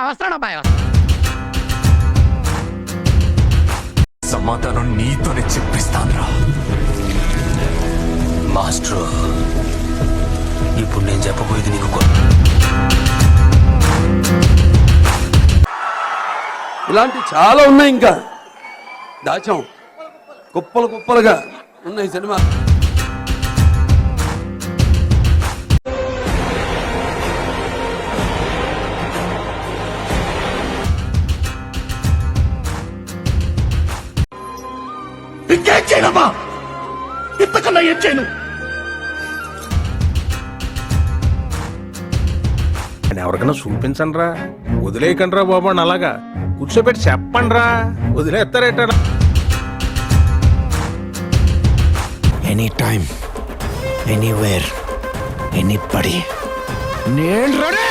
వస్తాను అబ్బాయి. సమాధానం నీతోనే చెప్పిస్తానురా మాస్టర్. ఇప్పుడు నేను చెప్పబోయేది నీకు ఇలాంటి చాలా ఉన్నాయి, ఇంకా దాచాం కుప్పలు కుప్పలుగా ఉన్నాయి సినిమా. ఇంకేం చేయనమ్మా, ఇంతకన్నా ఏం చేయను. ఎవరికైనా చూపించండి రా, వదిలేయకండి రా బాబు అని అలాగా కూర్చోబెట్టి చెప్పండి రా, వదిలేస్తారేట. ఎనీ టైం ఎనీవేర్ ఎనీబడి నేను రెడీ.